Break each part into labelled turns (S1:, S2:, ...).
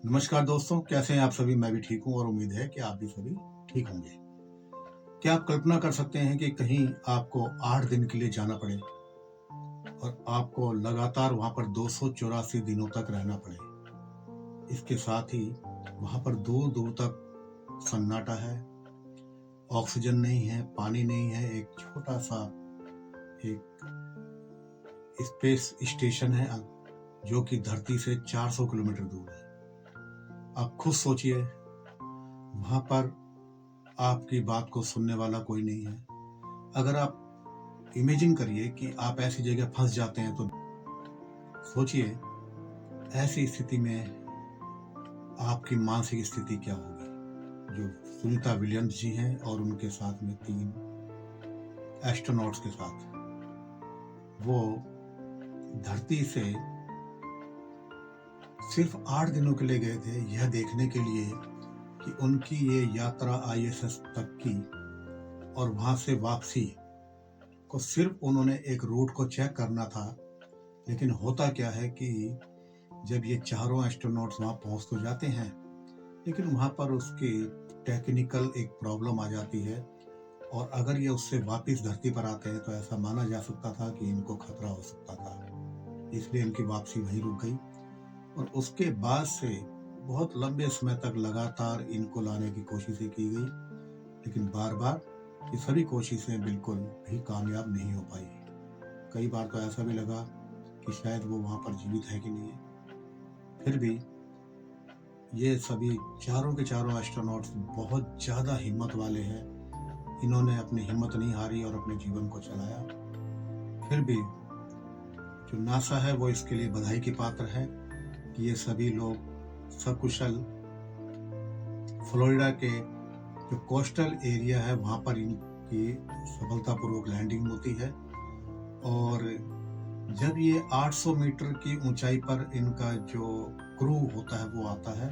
S1: नमस्कार दोस्तों, कैसे हैं आप सभी। मैं भी ठीक हूं और उम्मीद है कि आप भी सभी ठीक होंगे। क्या आप कल्पना कर सकते हैं कि कहीं आपको 8 दिन के लिए जाना पड़े और आपको लगातार वहां पर 284 दिनों तक रहना पड़े। इसके साथ ही वहां पर दूर दूर तक सन्नाटा है, ऑक्सीजन नहीं है, पानी नहीं है। एक छोटा सा एक स्पेस स्टेशन है जो कि धरती से 400 किलोमीटर दूर है। आप खुद सोचिए, वहां पर आपकी बात को सुनने वाला कोई नहीं है। अगर आप इमेजिन करिए कि आप ऐसी जगह फंस जाते हैं तो सोचिए, ऐसी स्थिति में आपकी मानसिक स्थिति क्या होगी। जो सुनीता विलियम्स जी हैं और उनके साथ में 3 एस्ट्रोनॉट्स के साथ वो धरती से सिर्फ 8 दिनों के लिए गए थे, यह देखने के लिए कि उनकी ये यात्रा आईएसएस तक की और वहां से वापसी को सिर्फ उन्होंने एक रूट को चेक करना था। लेकिन होता क्या है कि जब ये चारों एस्ट्रोनॉट्स वहां पहुंच तो जाते हैं, लेकिन वहां पर उसकी टेक्निकल एक प्रॉब्लम आ जाती है और अगर ये उससे वापस धरती पर आते हैं तो ऐसा माना जा सकता था कि इनको खतरा हो सकता था। इसलिए इनकी वापसी वहीं रुक गई और उसके बाद से बहुत लंबे समय तक लगातार इनको लाने की कोशिशें की गई, लेकिन बार बार ये सभी कोशिशें बिल्कुल भी कामयाब नहीं हो पाई। कई बार तो ऐसा भी लगा कि शायद वो वहां पर जीवित है कि नहीं है। फिर भी ये सभी चारों के चारों एस्ट्रोनॉट्स बहुत ज्यादा हिम्मत वाले हैं। इन्होंने अपनी हिम्मत नहीं हारी और अपने जीवन को चलाया। फिर भी जो नासा है वो इसके लिए बधाई की पात्र है कि ये सभी लोग सकुशल फ्लोरिडा के जो कोस्टल एरिया है वहां पर इनकी सफलतापूर्वक लैंडिंग होती है। और जब ये 800 मीटर की ऊंचाई पर इनका जो क्रू होता है वो आता है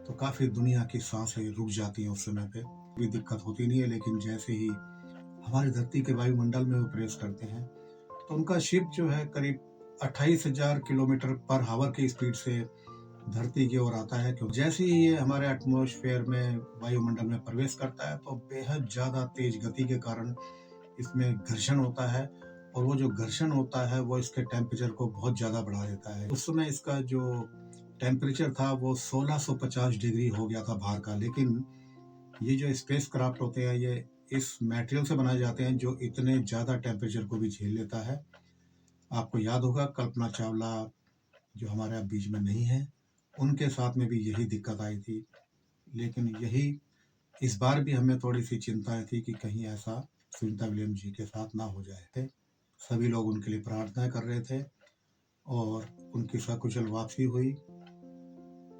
S1: तो काफी दुनिया की सांसें रुक जाती हैं। उस समय पे कोई दिक्कत होती नहीं है, लेकिन जैसे ही हमारी धरती के वायुमंडल में वो प्रवेश करते हैं तो उनका शिप जो है करीब 28,000 किलोमीटर पर हावर की स्पीड से धरती की ओर आता है। क्योंकि जैसे ही ये हमारे एटमॉस्फेयर में वायुमंडल में प्रवेश करता है तो बेहद ज्यादा तेज गति के कारण इसमें घर्षण होता है और वो जो घर्षण होता है वो इसके टेम्परेचर को बहुत ज्यादा बढ़ा देता है। उस समय इसका जो टेम्परेचर था वो 1650 डिग्री हो गया था बाहर का। लेकिन ये जो स्पेस क्राफ्ट होते हैं ये इस मटेरियल से बनाए जाते हैं जो इतने ज्यादा टेम्परेचर को भी झेल लेता है। आपको याद होगा कल्पना चावला जो हमारे अब बीच में नहीं है, उनके साथ में भी यही दिक्कत आई थी। लेकिन यही इस बार भी हमें थोड़ी सी चिंताएं थी कि कहीं ऐसा सुनीता विलियम्स जी के साथ ना हो जाए थे। सभी लोग उनके लिए प्रार्थना कर रहे थे और उनकी सकुशल वापसी हुई।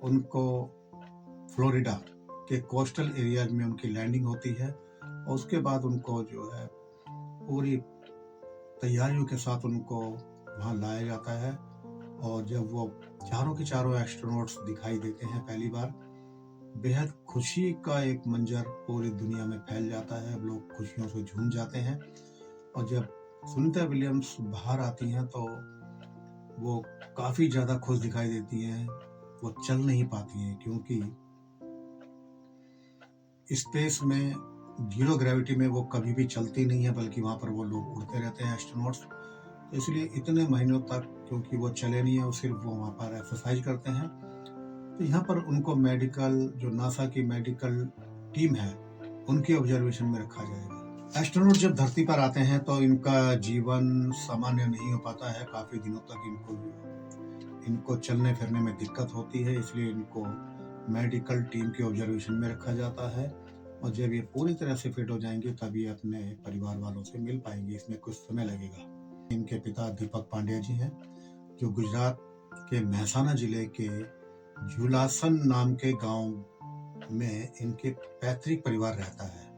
S1: उनको फ्लोरिडा के कोस्टल एरिया में उनकी लैंडिंग होती है और उसके बाद उनको जो है पूरी तैयारियों के साथ उनको वहां लाया जाता है। और जब वो चारों के चारों एस्ट्रोनॉट्स दिखाई देते हैं पहली बार, बेहद खुशी का एक मंजर पूरी दुनिया में फैल जाता है। लोग खुशियों से झूम जाते हैं और जब सुनीता विलियम्स बाहर आती हैं तो वो काफी ज्यादा खुश दिखाई देती हैं। वो चल नहीं पाती हैं क्योंकि स्पेस में जीरो ग्रेविटी में वो कभी भी चलती नहीं है, बल्कि वहां पर वो लोग उड़ते रहते हैं एस्ट्रोनॉट्स। तो इसलिए इतने महीनों तक क्योंकि वो चले नहीं है, वो सिर्फ वो वहां पर एक्सरसाइज करते हैं। तो यहाँ पर उनको मेडिकल जो नासा की मेडिकल टीम है उनके ऑब्जर्वेशन में रखा जाएगा। एस्ट्रोनॉट जब धरती पर आते हैं तो इनका जीवन सामान्य नहीं हो पाता है। काफी दिनों तक इनको चलने फिरने में दिक्कत होती है, इसलिए इनको मेडिकल टीम के ऑब्जर्वेशन में रखा जाता है। और जब ये पूरी तरह से फिट हो जाएंगे तब ये अपने परिवार वालों से मिल पाएंगे। इसमें कुछ समय लगेगा। इनके पिता दीपक पांड्या जी हैं जो गुजरात के मेहसाना जिले के झुलासन नाम के गांव में इनके पैतृक परिवार रहता है।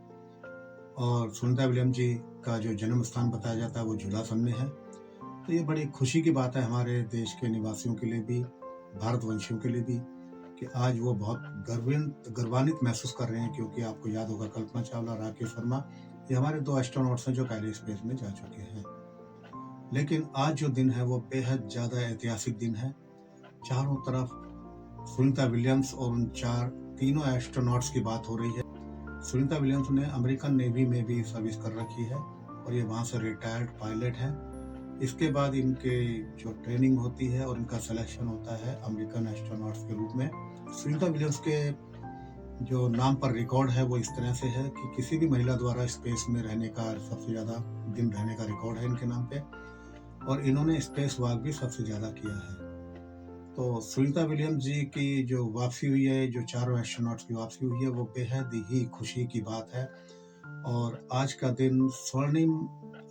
S1: और सुनीता विलियम्स जी का जो जन्म स्थान बताया जाता है वो झुलासन में है। तो ये बड़ी खुशी की बात है हमारे देश के निवासियों के लिए भी, भारतवंशियों के लिए भी, कि आज वो बहुत गर्वान्वित महसूस कर रहे हैं। क्योंकि आपको याद होगा कल्पना चावला, राकेश शर्मा, ये हमारे 2 एस्ट्रोनॉट्स हैं जो पहले स्पेस में जा चुके हैं। लेकिन आज जो दिन है वो बेहद ज्यादा ऐतिहासिक दिन है। चारों तरफ सुनीता विलियम्स और उन तीनों एस्ट्रोनॉट्स की बात हो रही है। सुनीता विलियम्स ने अमेरिकन नेवी में भी सर्विस कर रखी है और ये वहाँ से रिटायर्ड पायलट हैं। इसके बाद इनके जो ट्रेनिंग होती है और इनका सिलेक्शन होता है अमेरिकन एस्ट्रोनॉट्स के रूप में। सुनीता विलियम्स के जो नाम पर रिकॉर्ड है वो इस तरह से है कि किसी भी महिला द्वारा स्पेस में रहने का सबसे ज़्यादा दिन रहने का रिकॉर्ड है इनके नाम पे, और इन्होंने स्पेस वॉक भी सबसे ज़्यादा किया है। तो सुनीता विलियम्स जी की जो वापसी हुई है, जो चारों एस्ट्रोनॉट्स की वापसी हुई है, वो बेहद ही खुशी की बात है और आज का दिन स्वर्णिम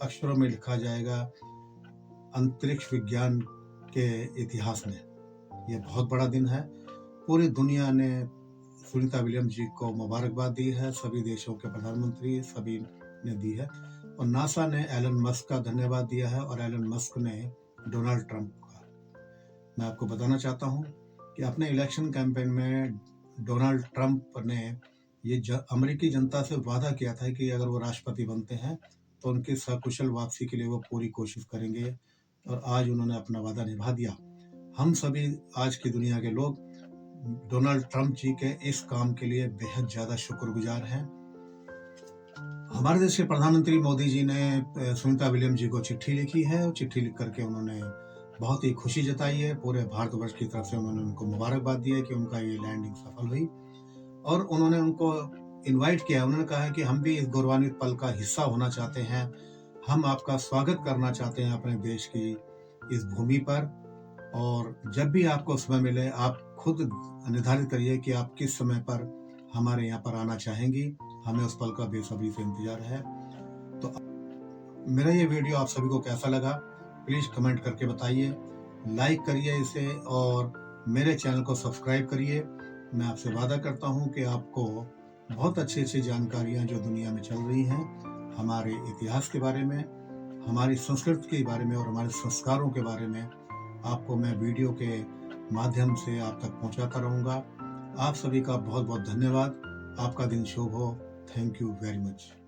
S1: अक्षरों में लिखा जाएगा अंतरिक्ष विज्ञान के इतिहास में। ये बहुत बड़ा दिन है। पूरी दुनिया ने सुनीता विलियम्स जी को मुबारकबाद दी है, सभी देशों के प्रधानमंत्री सभी ने दी है, और नासा ने एलन मस्क का धन्यवाद दिया है और एलन मस्क ने डोनाल्ड ट्रंप का। मैं आपको बताना चाहता हूँ कि अपने इलेक्शन कैंपेन में डोनाल्ड ट्रंप ने ये अमेरिकी जनता से वादा किया था कि अगर वो राष्ट्रपति बनते हैं तो उनकी सकुशल वापसी के लिए वो पूरी कोशिश करेंगे, और आज उन्होंने अपना वादा निभा दिया। हम सभी आज की दुनिया के लोग डोनाल्ड ट्रंप जी के इस काम के लिए बेहद ज़्यादा शुक्रगुजार हैं। हमारे देश के प्रधानमंत्री मोदी जी ने सुनीता विलियम्स जी को चिट्ठी लिखी है और चिट्ठी लिख करके उन्होंने बहुत ही खुशी जताई है। पूरे भारतवर्ष की तरफ से उन्होंने उनको मुबारकबाद दी है कि उनका ये लैंडिंग सफल हुई, और उन्होंने उनको इनवाइट किया। उन्होंने कहा है कि हम भी इस गौरवान्वित पल का हिस्सा होना चाहते हैं, हम आपका स्वागत करना चाहते हैं अपने देश की इस भूमि पर, और जब भी आपको समय मिले आप खुद निर्धारित करिए कि आप किस समय पर हमारे यहाँ पर आना चाहेंगी। हमें उस पल का बेसब्री से इंतजार है। तो मेरा ये वीडियो आप सभी को कैसा लगा प्लीज़ कमेंट करके बताइए, लाइक करिए इसे और मेरे चैनल को सब्सक्राइब करिए। मैं आपसे वादा करता हूँ कि आपको बहुत अच्छी जानकारियाँ जो दुनिया में चल रही हैं, हमारे इतिहास के बारे में, हमारी संस्कृति के बारे में और हमारे संस्कारों के बारे में आपको मैं वीडियो के माध्यम से आप तक पहुंचाता रहूंगा। आप सभी का बहुत बहुत धन्यवाद। आपका दिन शुभ हो। Thank you very much.